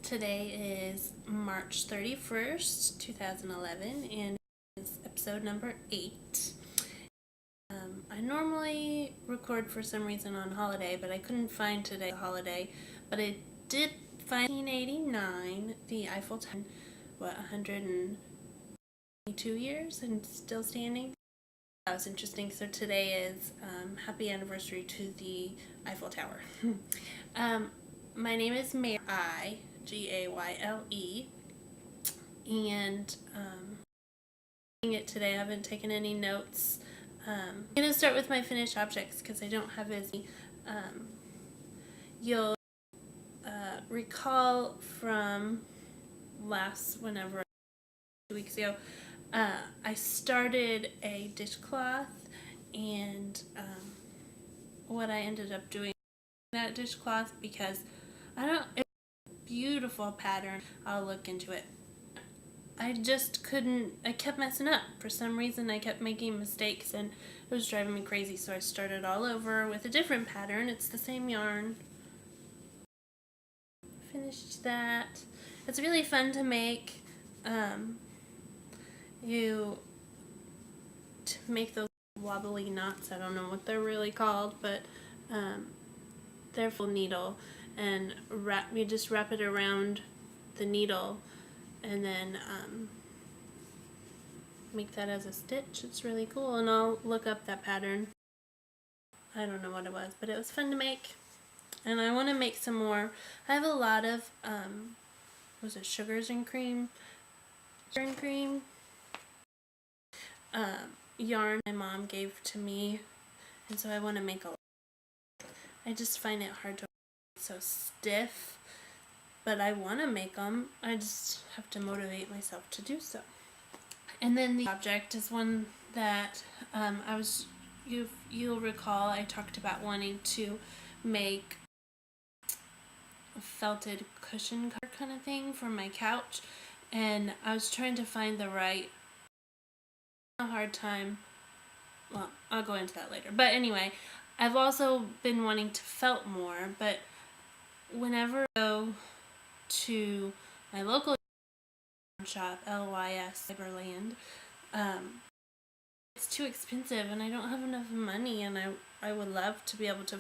Today is March 31st, 2011, and it's episode number 8. I normally record for some reason on holiday, but I couldn't find today a holiday. But I did find 1989, the Eiffel Tower, 122 years and still standing. That was interesting. So today is happy anniversary to the Eiffel Tower. My name is Mary, Gayle, and today I haven't taken any notes. I'm going to start with my finished objects because I don't have as many. You'll recall from whenever 2 weeks ago, I started a dishcloth, and what I ended up doing that dishcloth because it's a beautiful pattern. I'll look into it. I just couldn't, I kept messing up. For some reason I kept making mistakes and it was driving me crazy, so I started all over with a different pattern. It's the same yarn. Finished that. It's really fun to make. To make those wobbly knots, I don't know what they're really called, but they're full needle, and you just wrap it around the needle and then make that as a stitch. It's really cool, and I'll look up that pattern. I don't know what it was, but it was fun to make, and I want to make some more. I have a lot of sugars and cream yarn my mom gave to me, and so I want to make a lot. I just find it hard to make so stiff, but I want to make them. I just have to motivate myself to do so. And then the object is one that you'll recall I talked about wanting to make a felted cushion cover kind of thing for my couch, and I was trying to find the right. A hard time. Well, I'll go into that later. But anyway, I've also been wanting to felt more, but whenever I go to my local shop, LYS Cyberland, it's too expensive and I don't have enough money, and I would love to be able to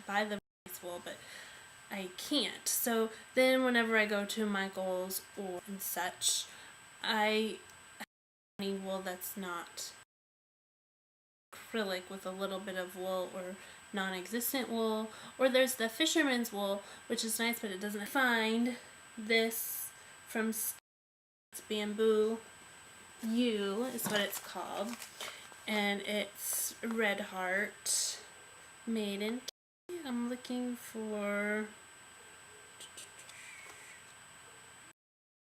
buy the nice wool, but I can't. So then whenever I go to Michael's or and such, I have any wool that's not acrylic with a little bit of wool or non-existent wool, or there's the fisherman's wool, which is nice, but it doesn't. Find this from Bamboo U is what it's called, and it's Red Heart made in. I'm looking for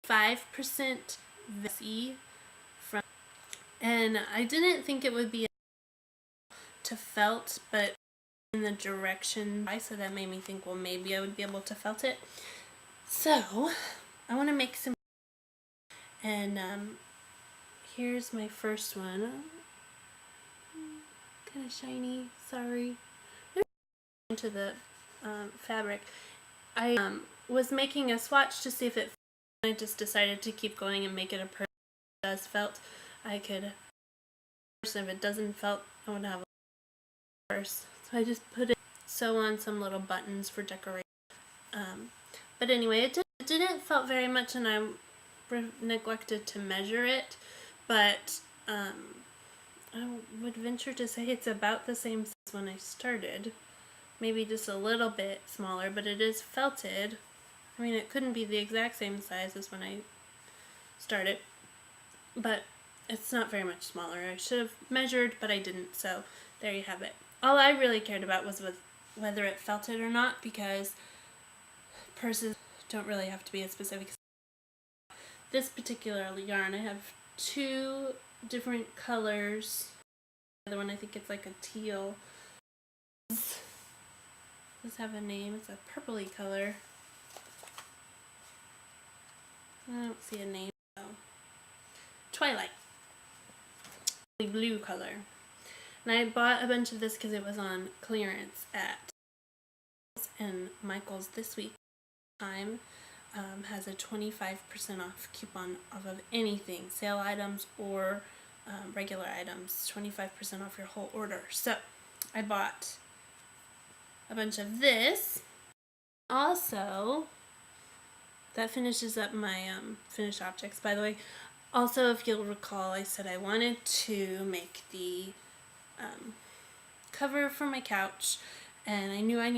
5% VSE from, and I didn't think it would be to felt, but in the direction, so that made me think, well, maybe I would be able to felt it. So I want to make some, and here's my first one. Kind of shiny, sorry. Into the fabric. I was making a swatch to see if it, I just decided to keep going and make it a purse. If it does felt, I could, if it doesn't felt, I would have a purse. So I just sew on some little buttons for decoration. But anyway, it didn't felt very much, and I neglected to measure it, but I would venture to say it's about the same size when I started. Maybe just a little bit smaller, but it is felted. I mean, it couldn't be the exact same size as when I started, but it's not very much smaller. I should have measured, but I didn't, so there you have it. All I really cared about was whether it felted or not, because purses don't really have to be a specific size. This particular yarn, I have 2 different colors. The other one, I think it's like a teal. Does have a name. It's a purpley color. I don't see a name though. Twilight. Blue color. And I bought a bunch of this because it was on clearance at and Michael's this week. has a 25% off coupon off of anything, sale items or regular items, 25% off your whole order. So I bought a bunch of this. Also, that finishes up my finished objects, by the way. Also, if you'll recall, I said I wanted to make the cover for my couch, and I knew I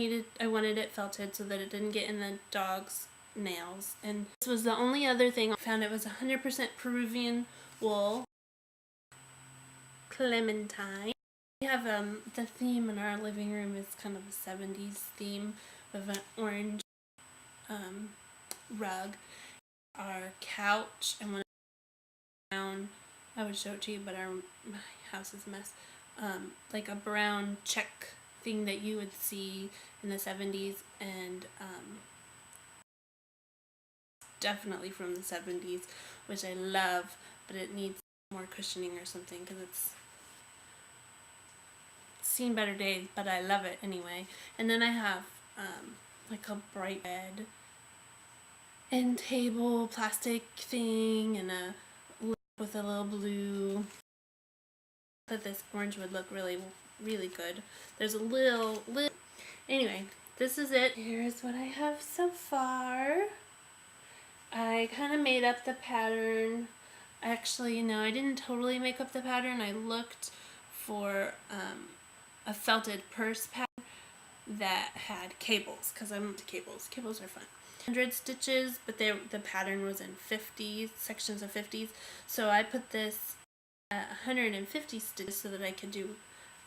wanted it felted so that it didn't get in the dog's nails. And this was the only other thing I found. It was 100% Peruvian wool, clementine. We have the theme in our living room is kind of a 70s theme of an orange rug. Our couch and one brown, I would show it to you, but my house is a mess. Like a brown check thing that you would see in the 70s, and definitely from the 70s, which I love, but it needs more cushioning or something because it's seen better days, but I love it anyway. And then I have like a bright red end table plastic thing and a lip with a little blue. That this orange would look really, really good. There's a little. Anyway, this is it. Here's what I have so far. I kind of made up the pattern. Actually, no, I didn't totally make up the pattern. I looked for a felted purse pattern that had cables, because I'm into cables. Cables are fun. 100 stitches, but the pattern was in 50 sections of 50s. So I put this at 150 stitches so that I could do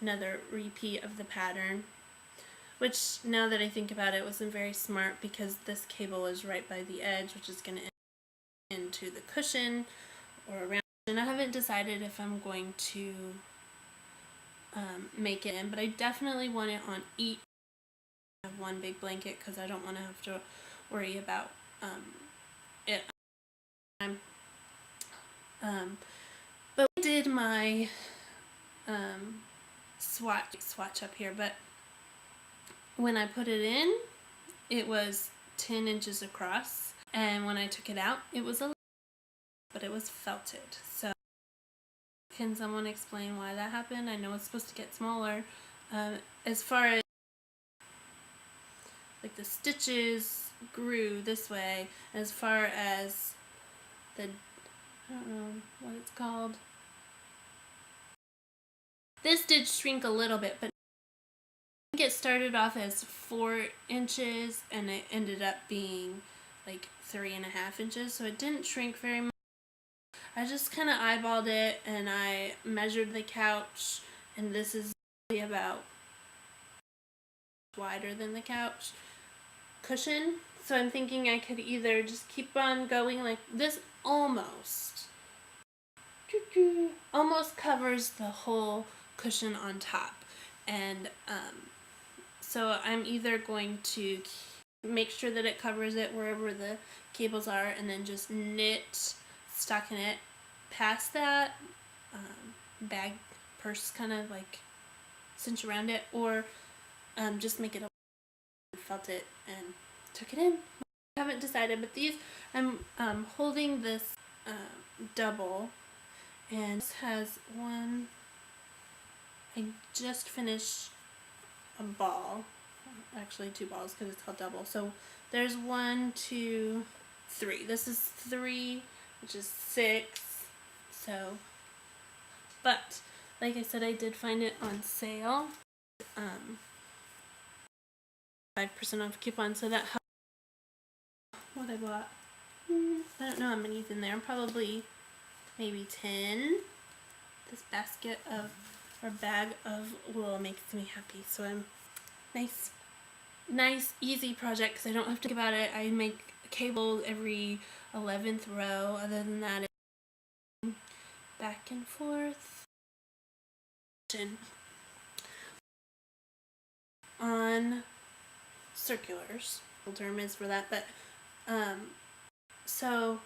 another repeat of the pattern. Which, now that I think about it, wasn't very smart because this cable is right by the edge, which is going to end into the cushion or around. And I haven't decided if I'm going to make it in, but I definitely want it on each of one big blanket because I don't want to have to worry about it. But I did my swatch up here, but when I put it in, it was 10 inches across, and when I took it out, it was but it was felted. So can someone explain why that happened? I know it's supposed to get smaller. As far as like the stitches grew this way, as far as the, I don't know what it's called. This did shrink a little bit, but I think it started off as 4 inches and it ended up being like 3.5 inches, so it didn't shrink very much. I just kind of eyeballed it and I measured the couch, and this is about wider than the couch cushion. So I'm thinking I could either just keep on going like this, almost covers the whole cushion on top, and so I'm either going to make sure that it covers it wherever the cables are and then just knit stocking it past that bag purse kind of like cinch around it, or just make it a felt it and tuck it in. I haven't decided, but these I'm holding this double, and this has one. I just finished a ball, actually 2 balls because it's called double. So there's 1, 2, 3. This is 3, which is 6. So, but like I said, I did find it on sale. 5% off coupon, so that helped. What I bought, I don't know how many's in there. Probably maybe 10. This basket of, or bag of wool makes me happy. So I'm nice easy project because I don't have to think about it. I make cable every 11th row. Other than that, it's back and forth. On circulars, the term is for that, but so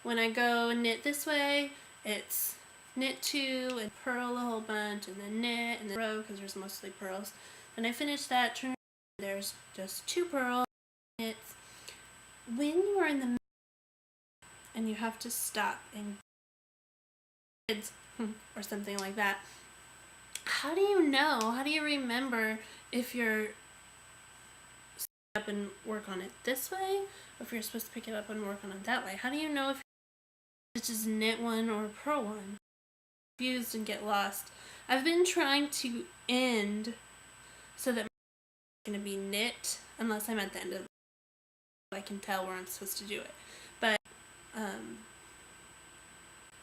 when I go knit this way, it's knit 2 and purl a whole bunch, and then knit and then row because there's mostly pearls. When I finish that, turn, there's just 2 purls, knits, when you are in the middle and you have to stop and kids or something like that, how do you know? How do you remember if you're up and work on it this way, or if you're supposed to pick it up and work on it that way? How do you know if it's just knit one or purl one? Confused and get lost. I've been trying to end so that I'm going to be knit unless I'm at the end of the I can tell where I'm supposed to do it. But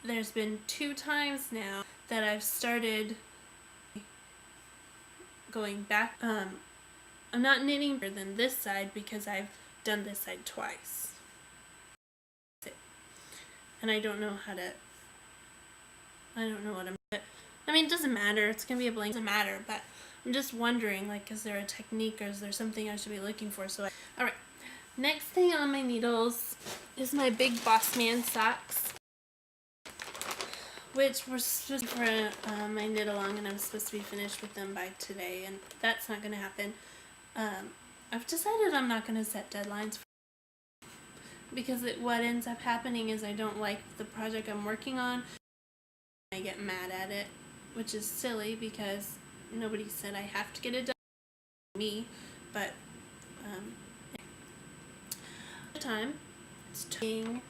there's been 2 times now that I've started going back. I'm not knitting better than this side because I've done this side twice. And I don't know how to, I don't know what I'm doing. I mean, it doesn't matter. It's going to be a blank. It doesn't matter. But I'm just wondering, like, is there a technique or is there something I should be looking for? Alright. Next thing on my needles is my big Boss Man socks, which were supposed to be for my knit along, and I'm supposed to be finished with them by today, and that's not going to happen. I've decided I'm not going to set deadlines because what ends up happening is I don't like the project I'm working on. I get mad at it, which is silly because nobody said I have to get it done. Me, but time it's turning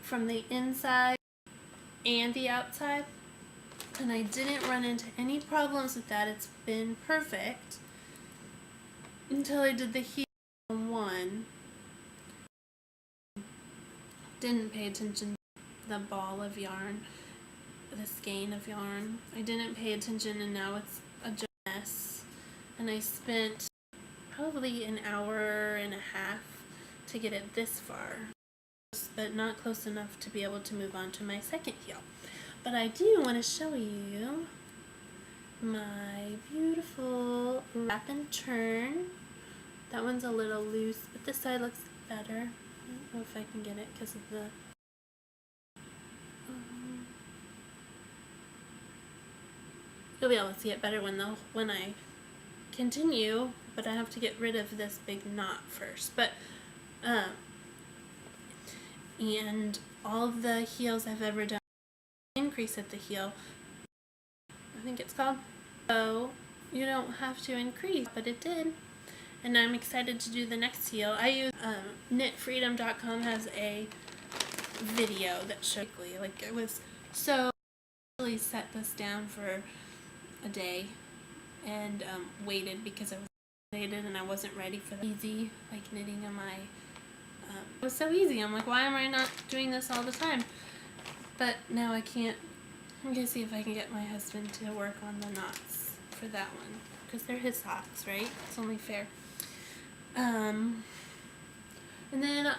from the inside and the outside, and I didn't run into any problems with that. It's been perfect until I did the heel on one. Didn't pay attention to the ball of yarn, the skein of yarn. I didn't pay attention, and now it's a mess, and I spent probably an hour and a half to get it this far, but not close enough to be able to move on to my second heel. But I do want to show you my beautiful wrap and turn. That one's a little loose, but this side looks better. I don't know if I can get it because of the you'll be able to see it better when I continue, but I have to get rid of this big knot first. But and all of the heels I've ever done increase at the heel, I think it's called, so you don't have to increase, but it did, and I'm excited to do the next heel. I use knitfreedom.com has a video that showed like it was so I really set this down for a day and waited because I was excited and I wasn't ready for the easy like knitting on my it was so easy. I'm like, why am I not doing this all the time? But now I can't. I'm gonna see if I can get my husband to work on the knots for that one because they're his socks, right? It's only fair. And then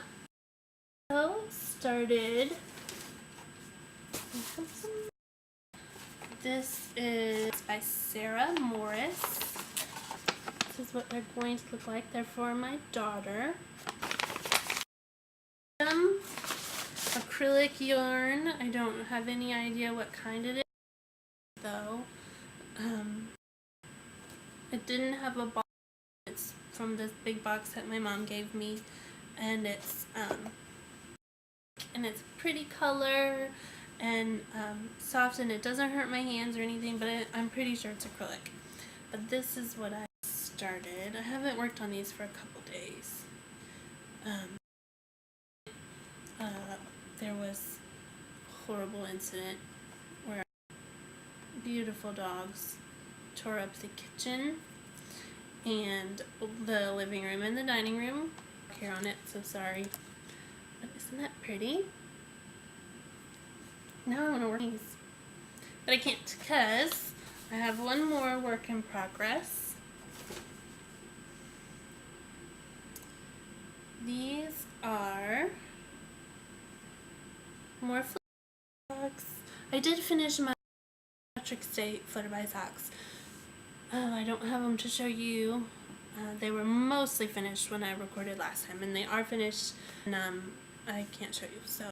I started. This is by Sarah Morris. This is what they're going to look like. They're for my daughter. Acrylic yarn. I don't have any idea what kind it is, though. It didn't have a box. It's from this big box that my mom gave me, and it's pretty color and soft, and it doesn't hurt my hands or anything, but I'm pretty sure it's acrylic. But this is what I started. I haven't worked on these for a couple days. There was a horrible incident where beautiful dogs tore up the kitchen and the living room and the dining room. Here on it, so sorry. But isn't that pretty? Now I want to work these. But I can't because I have one more work in progress. These are more socks. I did finish my Patrick's Day Flutterby socks. I don't have them to show you. They were mostly finished when I recorded last time, and they are finished, and I can't show you, so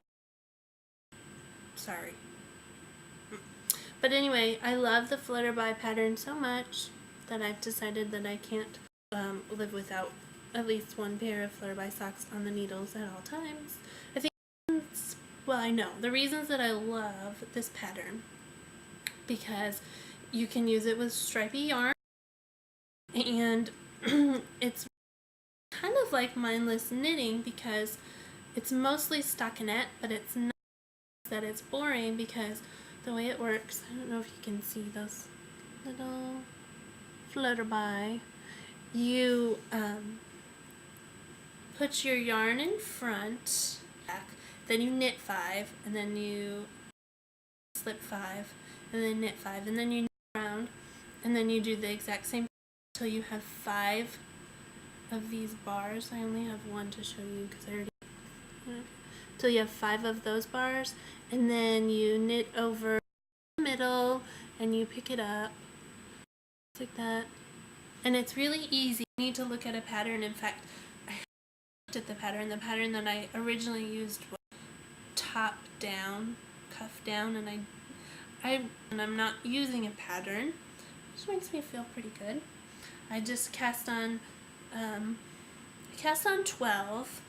sorry. But anyway, I love the Flutterby pattern so much that I've decided that I can't live without at least one pair of flare-by socks on the needles at all times. I think, well, I know the reasons that I love this pattern, because you can use it with stripy yarn, and it's kind of like mindless knitting because it's mostly stockinette, but it's not that it's boring, because the way it works, I don't know if you can see those little flutter by. You put your yarn in front, back, then you knit 5, and then you slip 5, and then knit 5, and then you knit around, and then you do the exact same thing until you have 5 of these bars. I only have one to show you because I already till you have 5 of those bars, and then you knit over the middle and you pick it up like that, and it's really easy. You need to look at a pattern. In fact, I looked at the pattern that I originally used was top down, cuff down, and I'm not using a pattern, which makes me feel pretty good. I just cast on 12,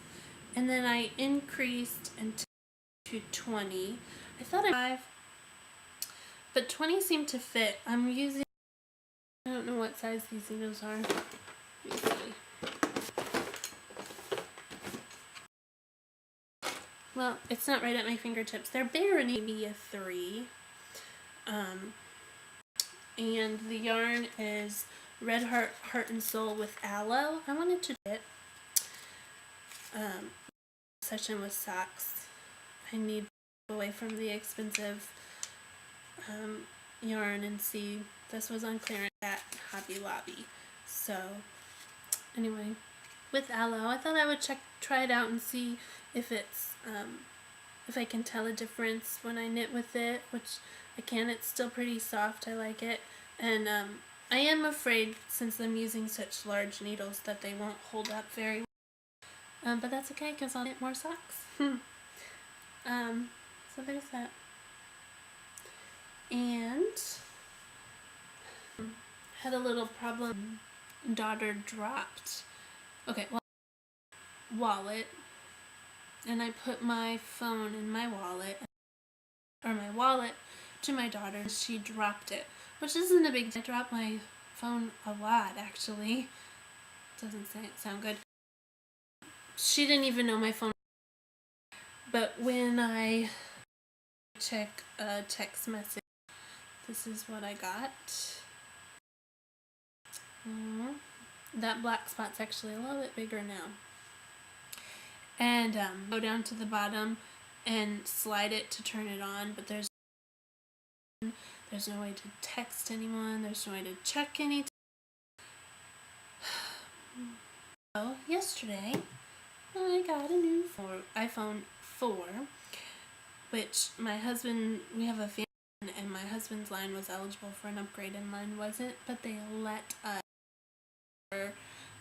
and then I increased to 20. I thought I 5, but 20 seemed to fit. I'm using, I don't know what size these needles are. Let me see. Well, it's not right at my fingertips. They're bare, maybe a 3. And the yarn is Red Heart and Soul with Aloe. I wanted to do it. Session with socks. I need to go away from the expensive yarn and see. This was on clearance at Hobby Lobby. So anyway, with Aloe, I thought I would try it out and see if it's if I can tell a difference when I knit with it, which I can. It's still pretty soft. I like it, and I am afraid, since I'm using such large needles, that they won't hold up very well. But that's okay, because I'll knit more socks. So there's that. And had a little problem. Daughter dropped. Okay, well, wallet, and I put my phone in my wallet, or my wallet, to my daughter. She dropped it, which isn't a big deal. I drop my phone a lot, actually. Doesn't sound good. She didn't even know my phone. But when I check a text message, this is what I got. That black spot's actually a little bit bigger now. And go down to the bottom and slide it to turn it on, but there's no way to text anyone. There's no way to check anything. So yesterday, I got a new iPhone 4, which my husband, we have a family, and my husband's line was eligible for an upgrade and mine wasn't, but they let us.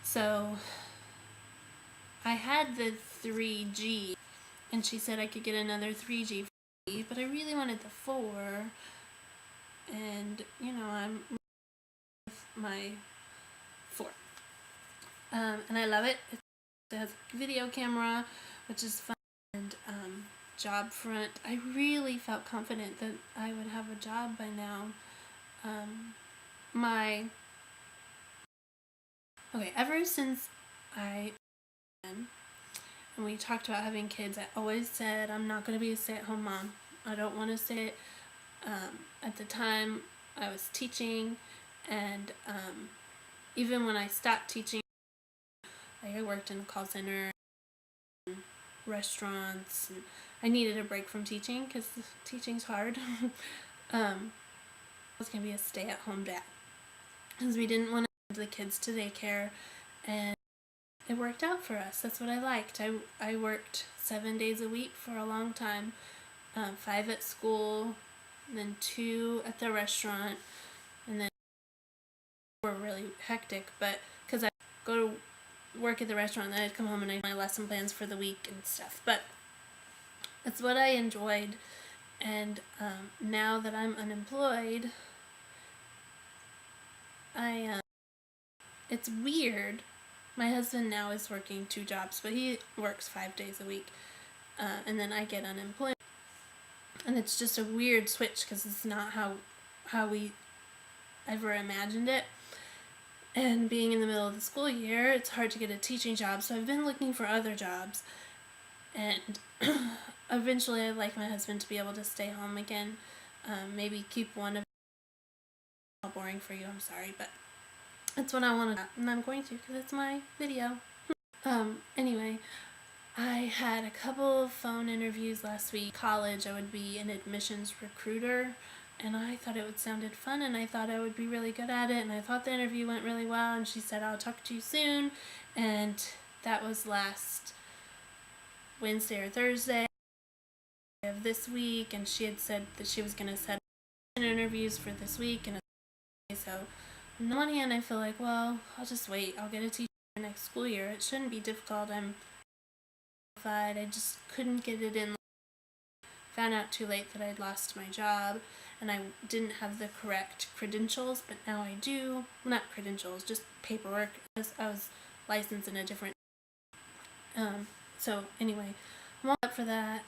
So I had the 3G, and she said I could get another 3G free, but I really wanted the 4, and I'm with my 4. And I love it. It has a video camera, which is fun, and job front. I really felt confident that I would have a job by now. Ever since and we talked about having kids, I always said I'm not going to be a stay-at-home mom. I don't want to sit. At the time, I was teaching, and even when I stopped teaching, I worked in a call center, and restaurants, and I needed a break from teaching because teaching's hard. I was going to be a stay-at-home dad because we didn't want to send the kids to daycare, and it worked out for us. That's what I liked. I worked 7 days a week for a long time, 5 at school, and then 2 at the restaurant, and then were really hectic, but because I go to work at the restaurant, then I'd come home and I'd my lesson plans for the week and stuff. But it's what I enjoyed, and now that I'm unemployed, it's weird My husband now is working 2 jobs, but he works 5 days a week, and then I get unemployment. And it's just a weird switch because it's not how we ever imagined it. And being in the middle of the school year, it's hard to get a teaching job, so I've been looking for other jobs. And eventually I'd like my husband to be able to stay home again. Maybe keep one of them. Boring for you, I'm sorry, but it's what I want to do, and I'm going to because it's my video. Anyway, I had a couple of phone interviews last week. College, I would be an admissions recruiter, and I thought it sounded fun, and I thought I would be really good at it, and I thought the interview went really well, and she said, I'll talk to you soon, and that was last Wednesday or Thursday of this week, and she had said that she was going to set up interviews for this week, and so on the one hand I feel like, well, I'll just wait, I'll get a teacher next school year, it shouldn't be difficult, I'm qualified, I just couldn't get it in. Found out too late that I'd lost my job and I didn't have the correct credentials, but now I do. Not credentials, just paperwork. I was licensed in a different so anyway, I'm all up for that.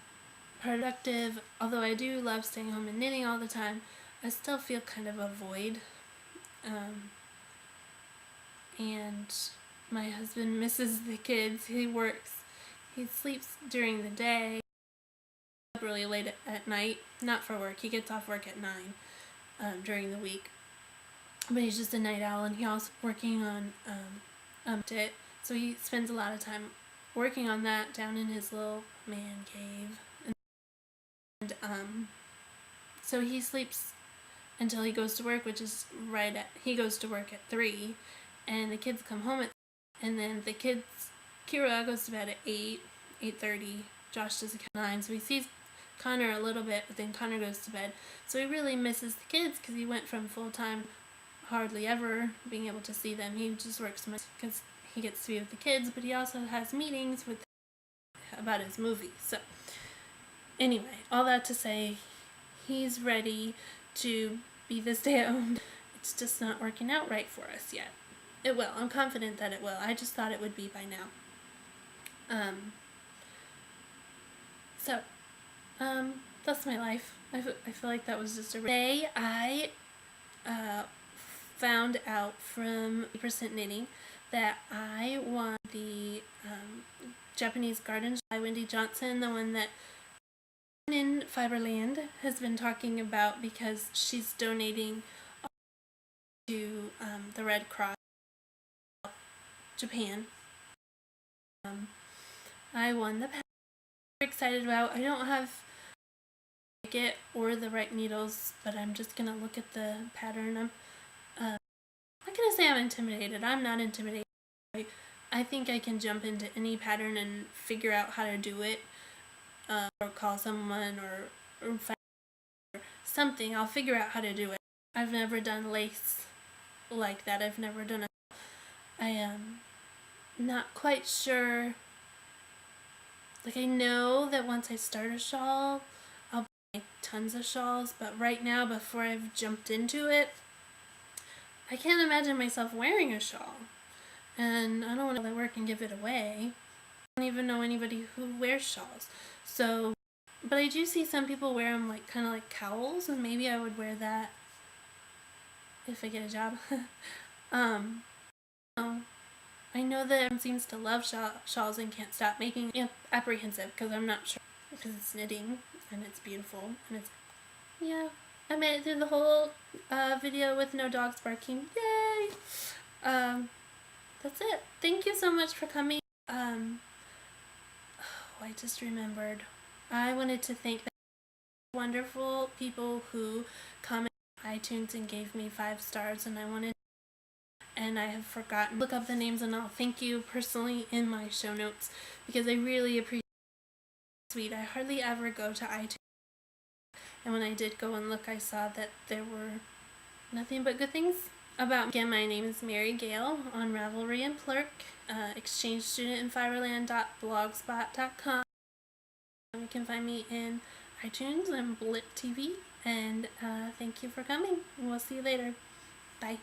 Productive, although I do love staying home and knitting all the time, I still feel kind of a void. And my husband misses the kids. He sleeps during the day, really late at night, not for work. He gets off work at 9 during the week, but he's just a night owl, and he also working on it, so he spends a lot of time working on that down in his little man cave, and so he sleeps until he goes to work, which is he goes to work at 3, and the kids come home at 3, and then Kira goes to bed at 8:30, Josh does at 9, so he sees Connor a little bit, but then Connor goes to bed. So he really misses the kids because he went from full-time, hardly ever being able to see them. He just works so much because he gets to be with the kids, but he also has meetings with about his movie. So anyway, all that to say, he's ready to be the stay-at-home. It's just not working out right for us yet. It will. I'm confident that it will. I just thought it would be by now. That's my life. I feel like that was just a day. I found out from % Knitting that I won the Japanese Garden by Wendy Johnson, the one that in Fiberland has been talking about because she's donating to the Red Cross Japan. I won the pattern. I'm excited about. I don't have it or the right needles, but I'm just gonna look at the pattern. I'm not gonna say I'm intimidated. I'm not intimidated. I think I can jump into any pattern and figure out how to do it, or call someone or find something. I'll figure out how to do it. I've never done lace like that. I've never done I am not quite sure. Like, I know that once I start a shawl, I'll make tons of shawls, but right now, before I've jumped into it, I can't imagine myself wearing a shawl. And I don't want to work and give it away. I don't even know anybody who wears shawls. So, but I do see some people wear them like kind of like cowls, and maybe I would wear that if I get a job. I know that everyone seems to love shawls and can't stop making it. Apprehensive because I'm not sure, because it's knitting and it's beautiful and it's, yeah, I made it through the whole video with no dogs barking. Yay! That's it. Thank you so much for coming. I just remembered. I wanted to thank the wonderful people who commented on iTunes and gave me 5 stars, and I have forgotten to look up the names, and I'll thank you personally in my show notes because I really appreciate it. Sweet. I hardly ever go to iTunes, and when I did go and look, I saw that there were nothing but good things about me. Again, my name is Mary Gale on Ravelry and Plurk, exchange student in fiberland.blogspot.com. You can find me in iTunes and Blit TV, and thank you for coming, and we'll see you later. Bye.